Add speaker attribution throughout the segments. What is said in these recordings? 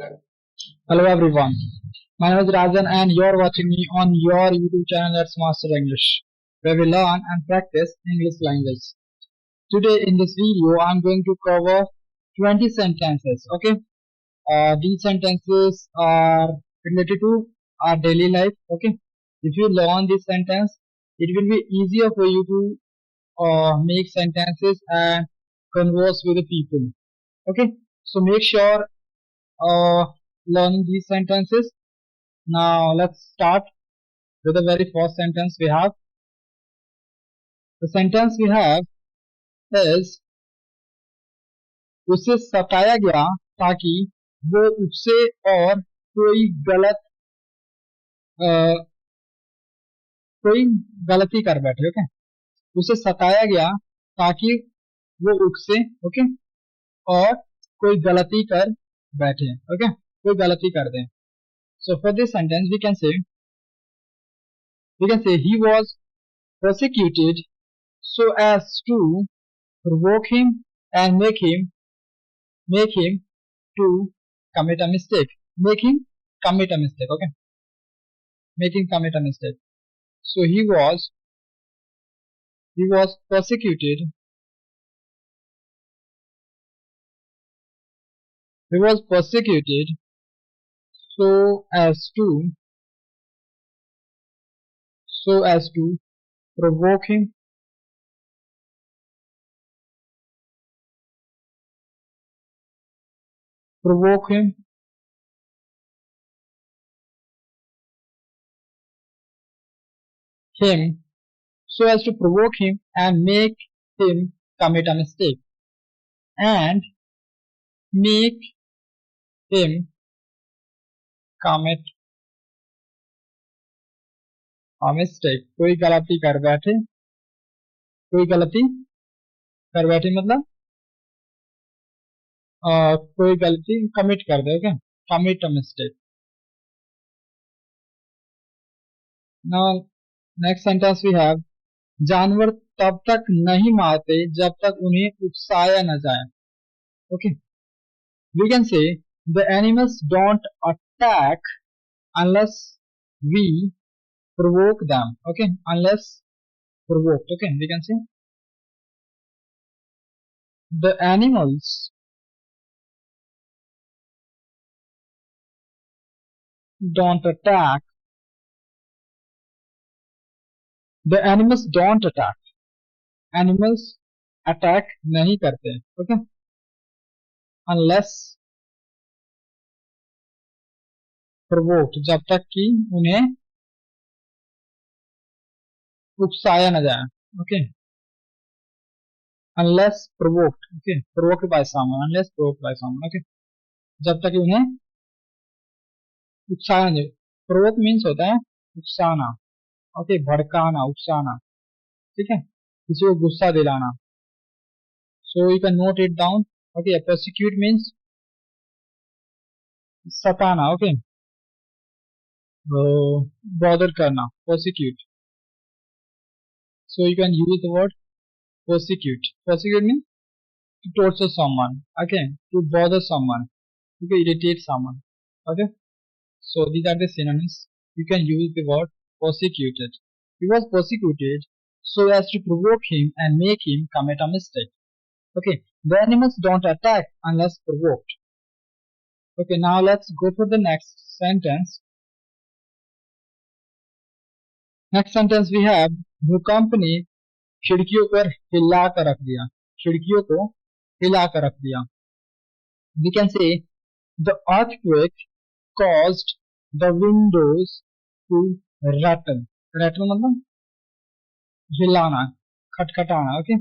Speaker 1: Hello everyone, my name is Rajan and you're watching me on your YouTube channel Let's Master English, where we learn and practice English language. Today in this video, I'm going to cover 20 sentences. Okay, these sentences are related to our daily life. Okay, if you learn this sentence, it will be easier for you to make sentences and converse with the people. Okay, so make sure uh, learning these sentences. Now let's start with the very first sentence we have. The sentence we have is उसे सताया गया ताकि वो उससे और कोई गलती कर बैठे. ओके, उसे सताया गया ताकि वो उससे ओके और कोई गलती कर बैठे. ओके, कोई गलती कर दे. So for this sentence we can say he was persecuted so as to provoke him and make him to commit a mistake. Make him commit a mistake. Okay, make him commit a mistake. So he was persecuted. He was persecuted so as to provoke him so as to provoke him and make him commit a mistake. And make him commit a mistake. कोई गलती कर बैठे मतलब कोई गलती commit कर दे. Okay, commit a mistake. Now next sentence we have जानवर तब तक नहीं मारते जब तक उन्हें उकसाया न जाए. Okay, we can say the animals don't attack unless we provoke them. Okay, unless provoked. Okay, we can say the animals don't attack. The animals don't attack. Animals attack नहीं करते. Okay, unless provoked, जब तक कि उन्हें उकसाया न जाए. Okay, unless provoked. Okay, provoked by someone. Unless provoked by someone. Okay, जब तक कि उन्हें उकसाया न जाए. Provoke means होता है उकसाना. ओके, भड़काना, उकसाना. ठीक है, किसी को गुस्सा दिलाना. So you can note it down. Okay, persecute means Satana. Okay, bother करना, persecute. So you can use the word persecute. Persecute means to torture someone. Okay, to bother someone, to irritate someone. Okay, so these are the synonyms. You can use the word persecuted. He was persecuted so as to provoke him and make him commit a mistake. Okay, the animals don't attack unless provoked. Okay, now let's go for the next sentence. Next sentence we have भूकंप ने खिड़कियों पर हिला कर रख दिया. खिड़कियों को हिला कर रख दिया. We can say the earthquake caused the windows to rattle. Rattle मतलब हिलाना, खटखटाना. Okay,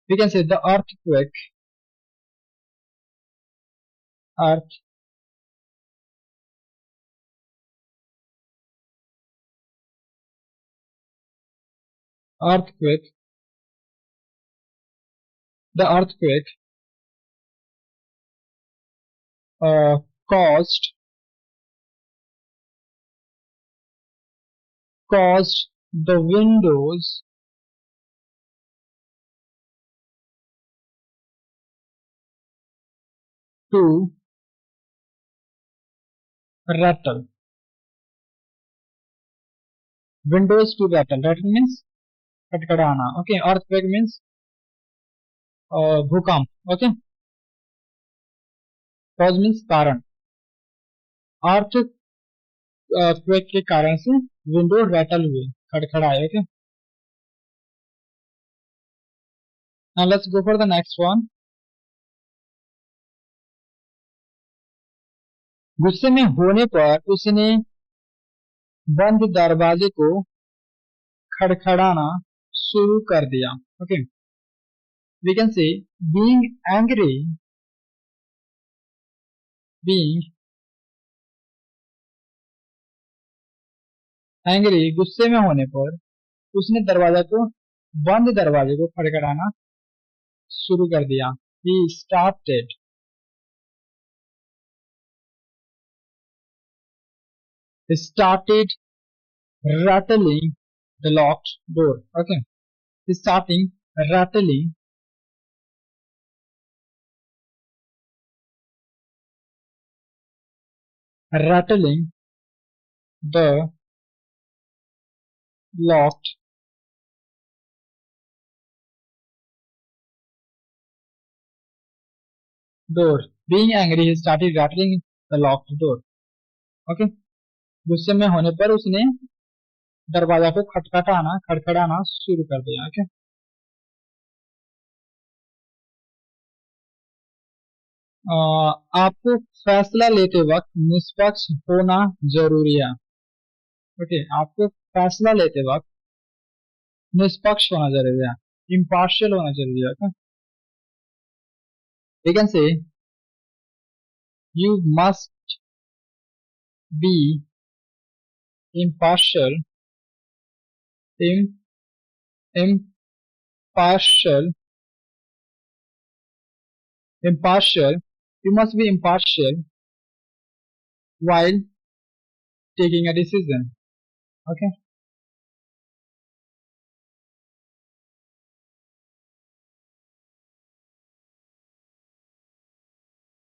Speaker 1: we can say the earthquake the earthquake caused the windows to rattle. Windows to rattle. Rattle means खटखड़ाना. Okay. Earthquake means भूकंप. Okay. Cause means कारण. Earthquake के कारण से window rattle हुए, खड़खड़ाए. Okay. Now let's go for the next one. गुस्से में होने पर उसने बंद दरवाजे को खड़खड़ाना शुरू कर दिया. Okay. We can say being angry गुस्से में होने पर उसने बंद दरवाजे को खड़खड़ाना शुरू कर दिया. He started rattling the locked door. Okay. He starting rattling the locked door. Being angry, he started rattling the locked door. Okay. गुस्से में होने पर उसने दरवाजा को खड़खड़ाना शुरू कर दिया. Okay. आपको फैसला लेते वक्त निष्पक्ष होना जरूरी है. ओके. आपको फैसला लेते वक्त निष्पक्ष होना जरूरी है. इम्पार्शियल होना जरूरी है. Okay. We can say you must be impartial. You must be impartial while taking a decision. Okay.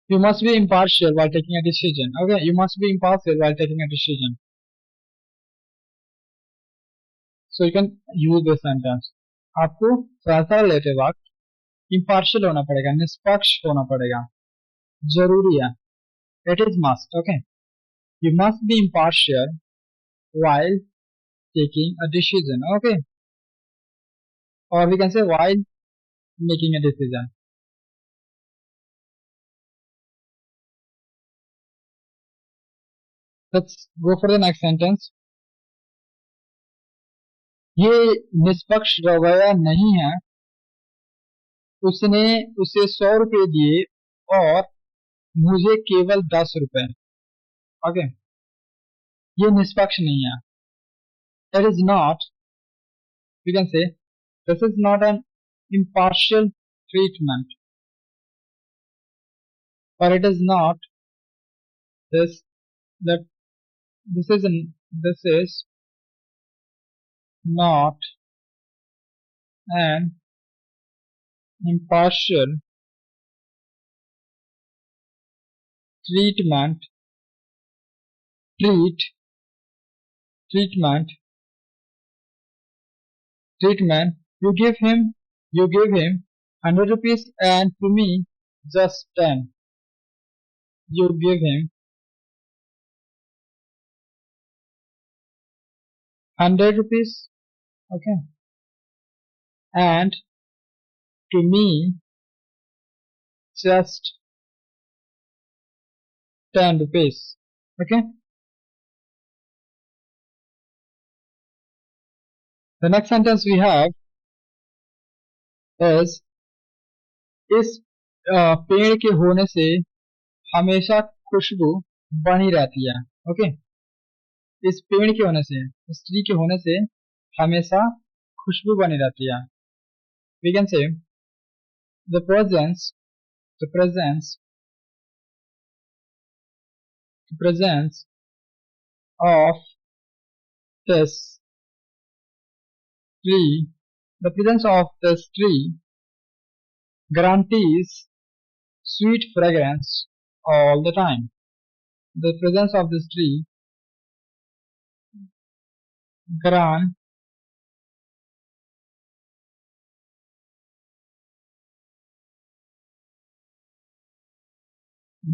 Speaker 1: You must be impartial while taking a decision. Okay. You must be impartial while taking a decision. So you can use this sentence. आपको फैसला लेते वक्त impartial होना पड़ेगा, निष्पक्ष होना पड़ेगा, जरूरी है. It is must. Okay. You must be impartial while taking a decision. Okay. Or we can say while making a decision. Let's go for the next sentence. ये निष्पक्ष रवैया नहीं है. उसने उसे 100 रुपए दिए और मुझे केवल 10 रुपए. ओके. ये निष्पक्ष नहीं है. It is not, we can say this is not an impartial treatment, or it is not this that this is not an impartial treatment. You give him 100 rupees and to me just 10. You give him 100 rupees. Okay. And to me just 10 rupees. Okay. The next sentence we have is इस पेड़ के होने से हमेशा खुशबू बनी रहती है. Okay. इस पेड़ के होने से, इस ट्री के होने से हमेशा खुशबू बनी रहती है. We can say the presence of this tree, guarantees sweet fragrance all the time. The presence of this tree gran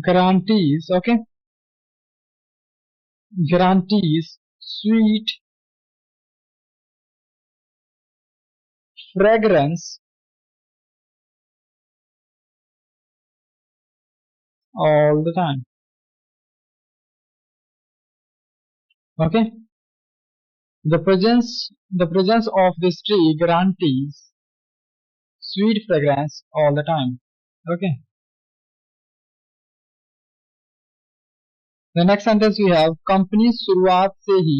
Speaker 1: guarantees, okay, guarantees sweet fragrance all the time. Okay, the presence of this tree guarantees sweet fragrance all the time. Okay, the next sentence we have company शुरुआत से ही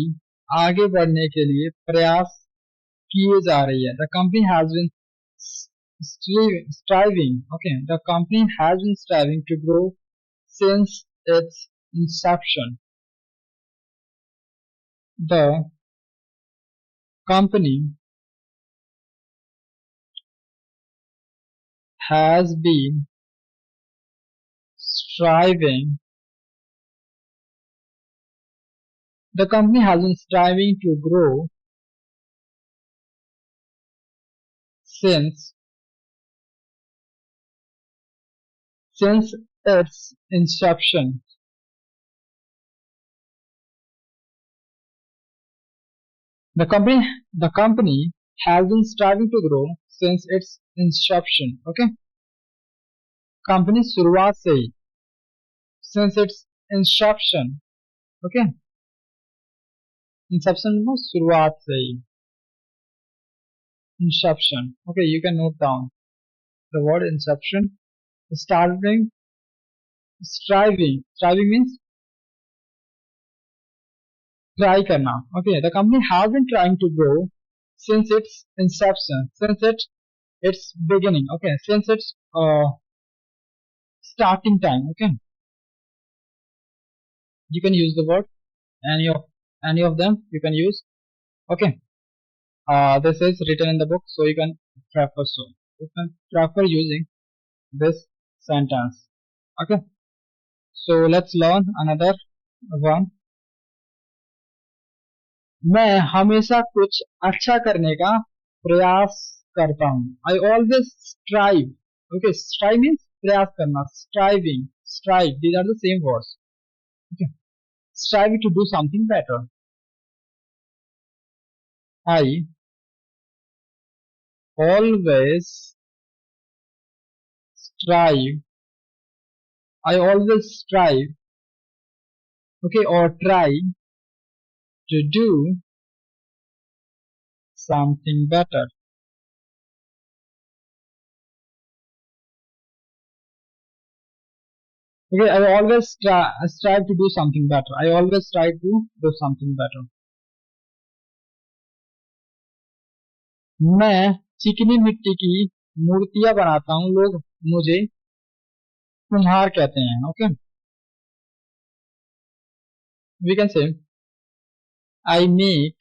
Speaker 1: आगे बढ़ने के लिए प्रयास किए जा रही है. The company has been striving. Okay, the company has been striving to grow since its inception. The company has been striving. The company has been striving to grow since its inception. The company has been striving to grow since its inception. Okay, company शुरुआत से ही, since its inception. Okay, inception में शुरुआत से ही, inception. Okay, you can note down the word inception. Striving means try करना. Okay, the company has been trying to grow since its inception, since its beginning. Okay, since its starting time. Okay, you can use the word any of them you can use. Okay, this is written in the book, so you can prefer using this sentence. Okay, so let's learn another one. मैं हमेशा कुछ अच्छा करने का प्रयास करता हूँ. I always strive. Okay, strive means प्रयास करना. Striving, strive, these are the same words. Okay, strive to do something better. I always strive. I always strive. Okay, or try to do something better. Okay, I always strive to do something better. I always try to do something better. मैं चिकनी मिट्टी की मूर्तियां बनाता हूँ. लोग मुझे कुम्हार कहते हैं. Okay, we can say I make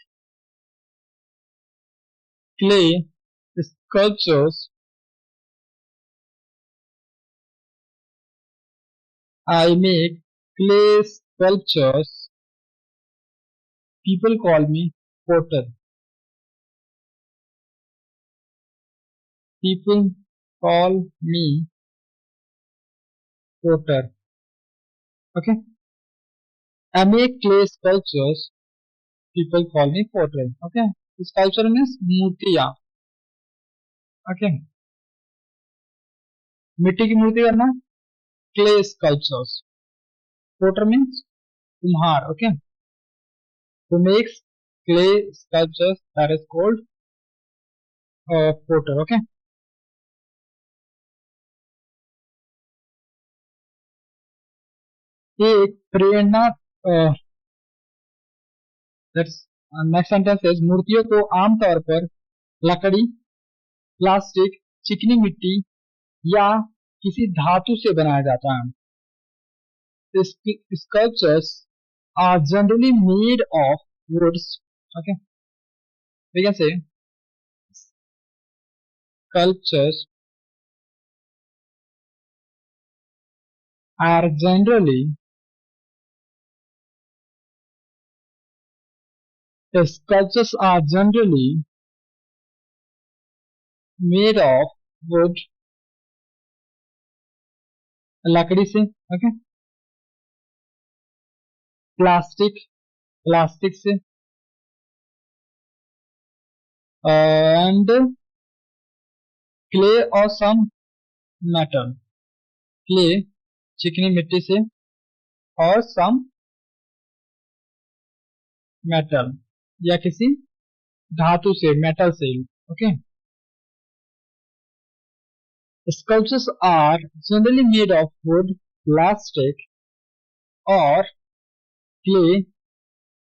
Speaker 1: clay sculptures. I make clay sculptures. People call me potter. People call me potter. Okay, I make clay sculptures. People call me potter. Okay, sculpture means मूर्तियां. Okay, मिट्टी की मूर्ति करना, clay sculptures. Potter means कुम्हार. Okay, who makes clay sculptures, that is called potter. Okay, एक प्रेरणा. Next sentence है मूर्तियों को आमतौर पर लकड़ी, प्लास्टिक, चिकनी मिट्टी या किसी धातु से बनाया जाता है. Sculptures are generally made of woods. Okay, we can say sculptures are generally sculptures are generally made of wood, लकड़ी से, okay, प्लास्टिक से, and clay or some metal, clay चिकनी मिट्टी से, और some metal या किसी धातु से, मेटल से, okay. Sculptures are generally made of wood, plastic or clay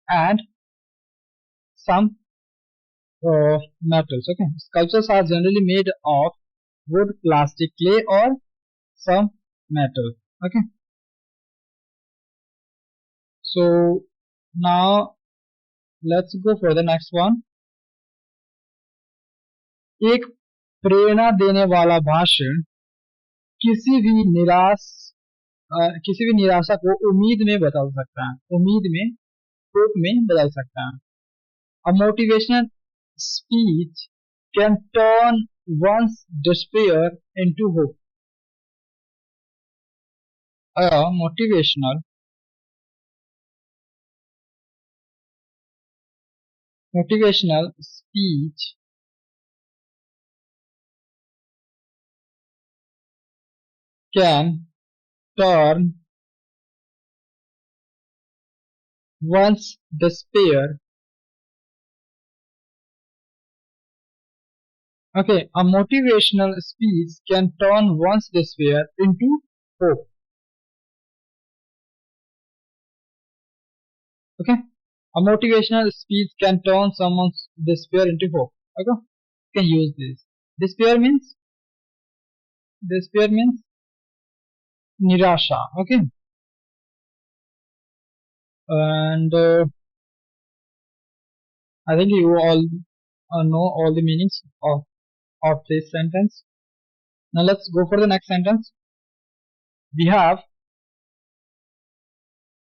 Speaker 1: and some metals. Okay, sculptures are generally made of wood, plastic, clay or some metal. Okay, so now let's go for the next one. एक प्रेरणा देने वाला भाषण किसी भी निराशा को उम्मीद में बदल सकता है, उम्मीद में, होप में बदल सकता है. A motivational speech can turn one's despair into hope. A motivational speech can turn one's despair. Okay, a motivational speech can turn one's despair into hope. Okay, a motivational speech can turn someone's despair into hope. Okay, you can use this. Despair means nirasha. Okay, and I think you all know all the meanings of this sentence. Now let's go for the next sentence. We have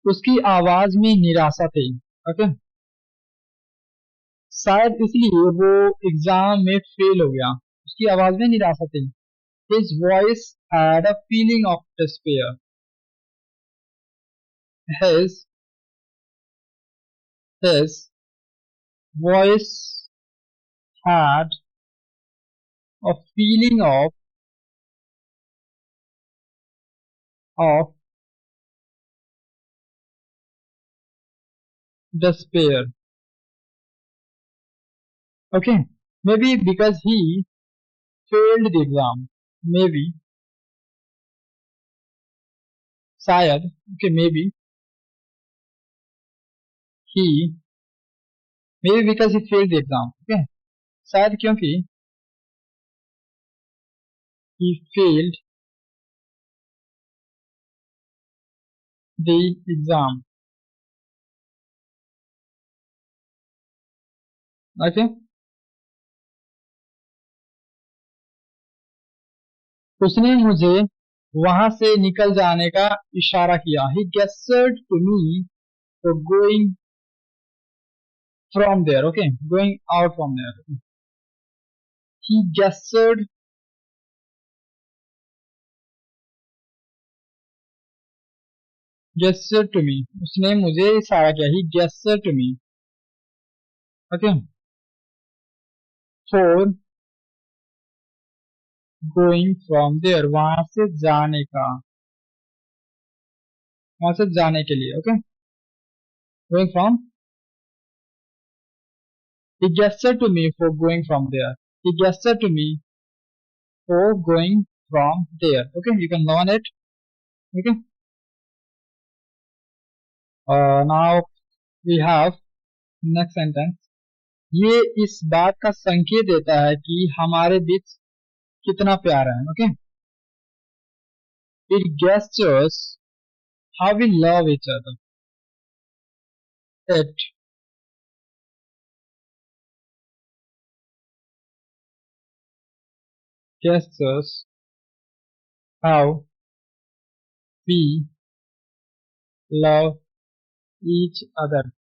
Speaker 1: उसकी आवाज में निराशा थी. Okay, शायद इसलिए वो exam में fail हो गया. उसकी आवाज में निराशा थी. His voice had a feeling of despair. His voice had a feeling of despair. Okay, maybe because he failed the exam. Maybe, शायद, okay, maybe because he failed the exam. Okay, शायद क्योंकि he failed the exam. Okay, उसने मुझे वहां से निकल जाने का इशारा किया. He gestured to me for going from there. Okay, going out from there. He gestured to me. उसने मुझे इशारा किया. He gestured to me. Okay, for going from there. वहां से जाने का, वहां से जाने के लिए. Okay, going from. He gestured to me for going from there. He gestured to me for going from there. Okay, you can learn it. Okay, now we have next sentence. ये इस बात का संकेत देता है कि हमारे बीच कितना प्यार है. Okay, it gestures how we love each other. It gestures how we love each other.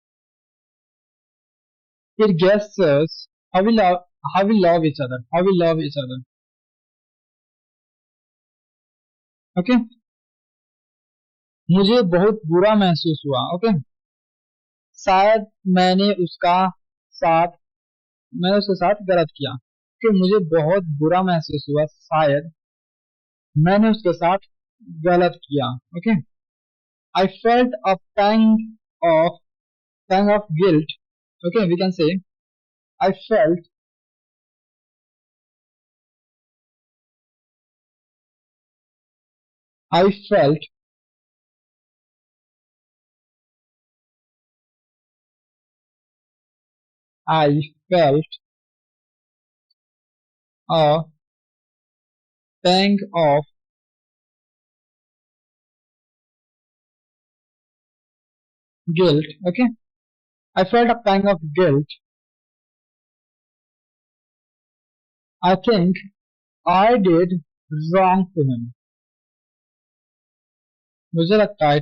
Speaker 1: It guesses how we love each other. How we love each other. Okay. मुझे बहुत बुरा महसूस हुआ. Okay. शायद साथ मैंने उसके साथ गलत किया. कि मुझे बहुत बुरा महसूस हुआ. शायद मैंने उसके साथ गलत किया. Okay. I felt a of pang of guilt. Okay, we can say I felt I felt I felt a pang of guilt. Okay, I felt a pang of guilt. I think I did wrong to him. मुझे लगता है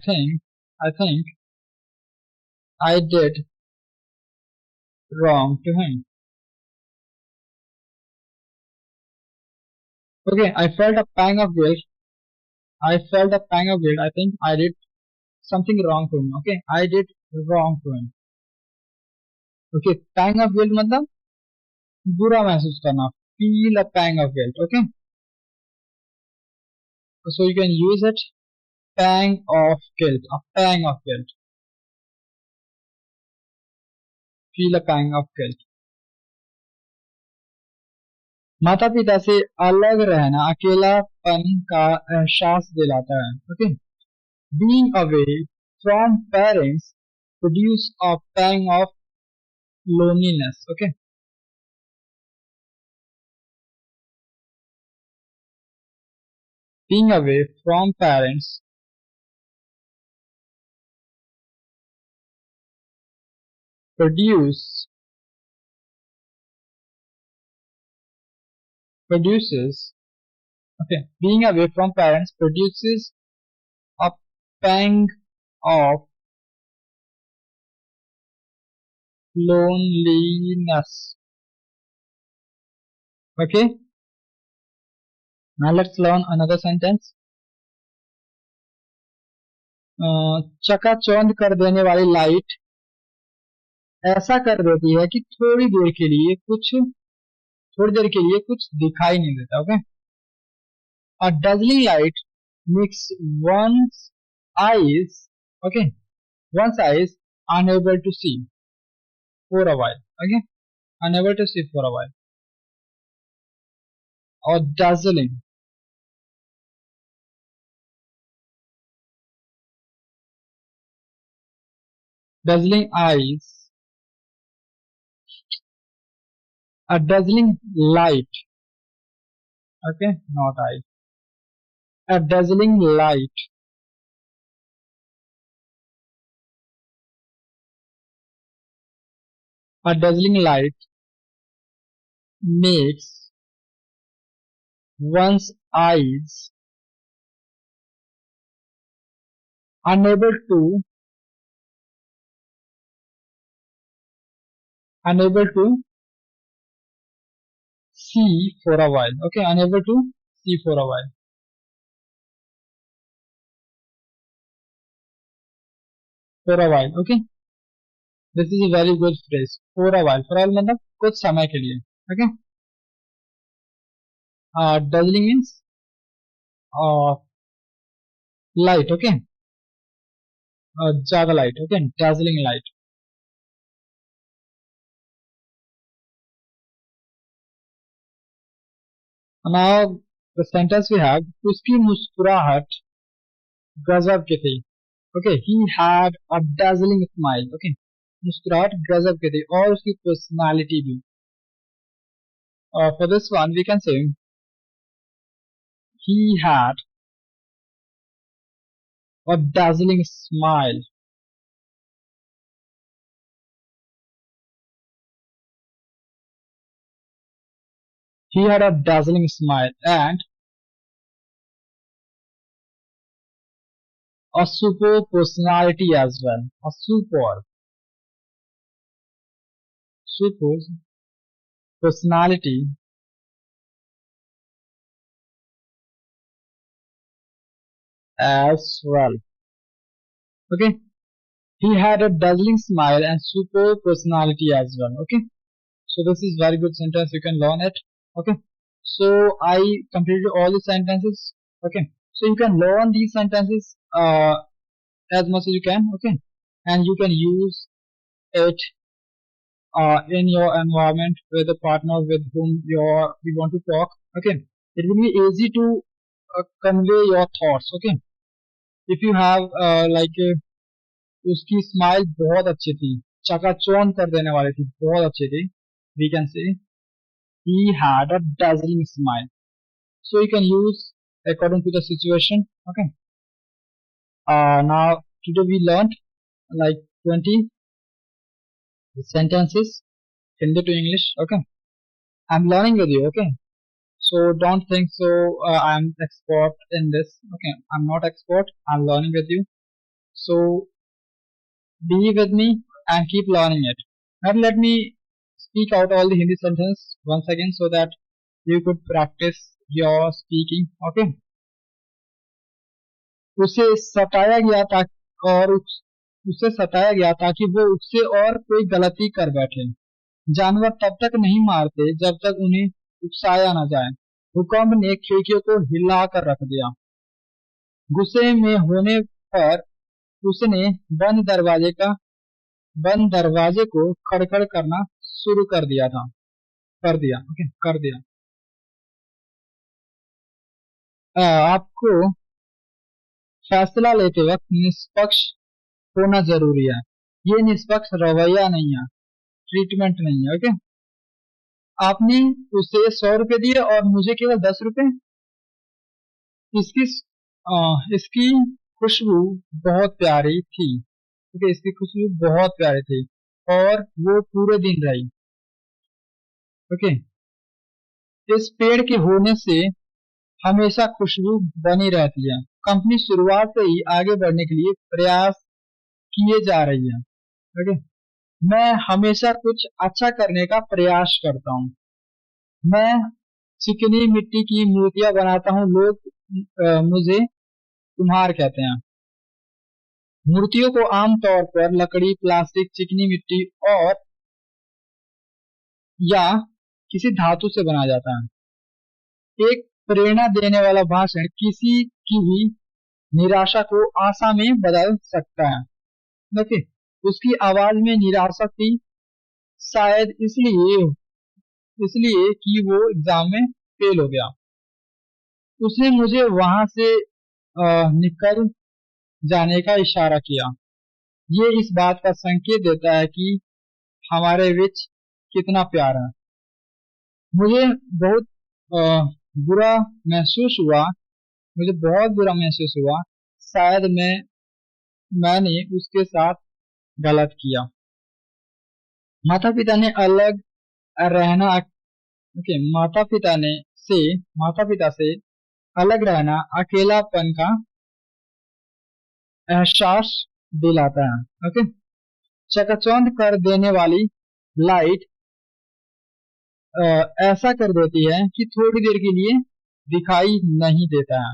Speaker 1: I think I did wrong to him. Okay, I felt a pang of guilt. I felt a pang of guilt. I think I did something wrong to him. Okay, I did wrong to him. Okay, pang of guilt मतलब बुरा महसूस करना. Feel a pang of guilt. Okay, so you can use it. Pang of guilt. A pang of guilt. Feel a pang of guilt. माता पिता से अलग रहना अकेलापन का एहसास दिलाता है. Okay. Being away from parents produce a pang of loneliness. Okay. Being away from parents produces okay, being away from parents produces a pang of loneliness. Okay, now let's learn another sentence. चकाचौंध कर देने वाली light ऐसा कर देती है कि थोड़ी देर के लिए कुछ दिखाई नहीं देता. Okay. A dazzling light makes one's eyes okay one's eyes unable to see for a while. Okay, unable to see for a while. Or dazzling eyes. A dazzling light. Okay, not eye. A dazzling light makes one's eyes unable to see for a while. Okay, unable to see for a while. For a while. Okay, this is a very good phrase. For a while. For a while मतलब कुछ समय के लिए. Okay. Dazzling means light. Okay. ज्यादा light. Okay. Dazzling light. Now the sentence we have, उसकी मुस्कुराहट गजब की थी. Okay, he had a dazzling smile. Okay, मुस्कुराहट गजब की थी और उसकी personality भी. For this one we can say he had a dazzling smile. He had a dazzling smile and a super personality as well. A super personality as well. Okay. He had a dazzling smile and super personality as well. Okay. So this is very good sentence. You can learn it. Okay. So I completed all the sentences. Okay. So you can learn these sentences as much as you can. Okay. And you can use it in your environment with the partner with whom you want to talk. Okay. It will be easy to convey your thoughts. Okay. If you have उसकी smile बहुत अच्छी थी, चकाचौंध कर देने वाली थी, बहुत अच्छी थी. We can say he had a dazzling smile. So you can use according to the situation. Okay. Now today we learned like 20 sentences, Hindi to English. Okay. I'm learning with you. Okay. So don't think so. I'm expert in this. Okay. I'm not expert. I'm learning with you. So be with me and keep learning it. Now let me speak out all the Hindi sentence once again so that you could practice your speaking. Okay. उसे सताया गया था और उसे सताया गया ताकि वो उससे और कोई गलती कर बैठे. जानवर तब तक नहीं मारते जब तक उन्हें उकसाया न जाए. भूकंप ने खिड़कियों को हिला कर रख दिया. गुस्से में होने पर उसने बंद दरवाजे को खड़खड़ करना शुरू कर दिया था. कर दिया. आपको फैसला लेते वक्त निष्पक्ष होना जरूरी है. ये निष्पक्ष रवैया नहीं है, ट्रीटमेंट नहीं है. ओके. आपने उसे 100 रुपए दिए और मुझे केवल 10 रुपए. इसकी इसकी खुशबू बहुत प्यारी थी. ओके. इसकी खुशबू बहुत प्यारी थी और वो पूरे दिन रही. ओके. इस पेड़ के होने से हमेशा खुशबू बनी रहती है. कंपनी शुरुआत से ही आगे बढ़ने के लिए प्रयास किए जा रही है. ओके. मैं हमेशा कुछ अच्छा करने का प्रयास करता हूँ. मैं चिकनी मिट्टी की मूर्तियां बनाता हूँ. लोग मुझे कुम्हार कहते हैं. मूर्तियों को आमतौर पर लकड़ी, प्लास्टिक, चिकनी मिट्टी और या किसी धातु से बनाया जाता है. एक प्रेरणा देने वाला भाषण किसी की भी निराशा को आशा में बदल सकता है. ओके. उसकी आवाज में निराशा थी, शायद इसलिए कि वो एग्जाम में फेल हो गया. उसने मुझे वहां से निकल जाने का इशारा किया. ये इस बात का संकेत देता है कि हमारे बीच कितना प्यार है. मुझे बहुत बुरा महसूस हुआ. मुझे बहुत बुरा महसूस हुआ. शायद मैंने उसके साथ गलत किया. माता पिता ने अलग रहना. ओके. माता पिता से अलग रहना अकेलापन का एहसास दिलाता है. ओके. चकाचौंध कर देने वाली लाइट ऐसा कर देती है कि थोड़ी देर के लिए दिखाई नहीं देता है.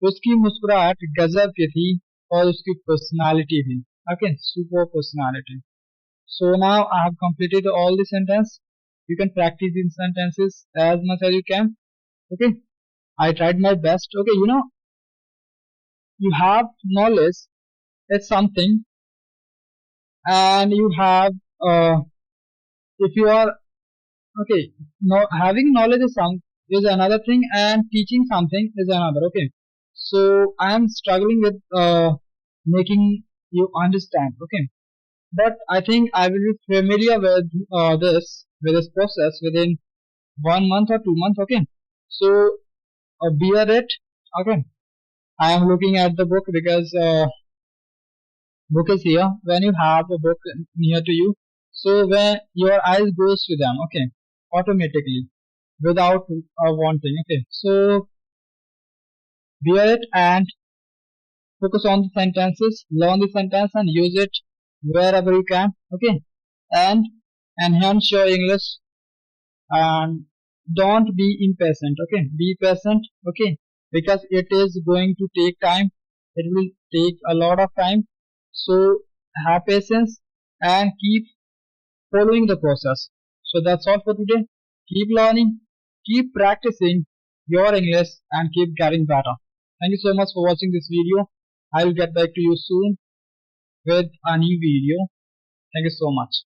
Speaker 1: उसकी मुस्कुराहट गजब की थी और उसकी पर्सनालिटी भी. Okay. Super personality. So now I have completed all the sentence. You can practice these sentences as much as you can. Okay. I tried my best. Okay. You have knowledge is something, and you have if you are okay. Now having knowledge is another thing, and teaching something is another. Okay. So I am struggling with making you understand. Okay. But I think I will be familiar with this process within 1 month or 2 months. Okay. So bear it. Okay. I am looking at the book because book is here. When you have a book near to you, so when your eyes goes to them, okay, automatically without wanting. Okay. So bear it and Focus on the sentences, learn the sentence and use it wherever you can. Okay, and enhance your English, and don't be impatient. Okay, be patient. Okay, because it is going to take time. It will take a lot of time. So have patience and keep following the process. So that's all for today. Keep learning, keep practicing your English and keep getting better. Thank you so much for watching this video. I will get back to you soon with a new video. Thank you so much.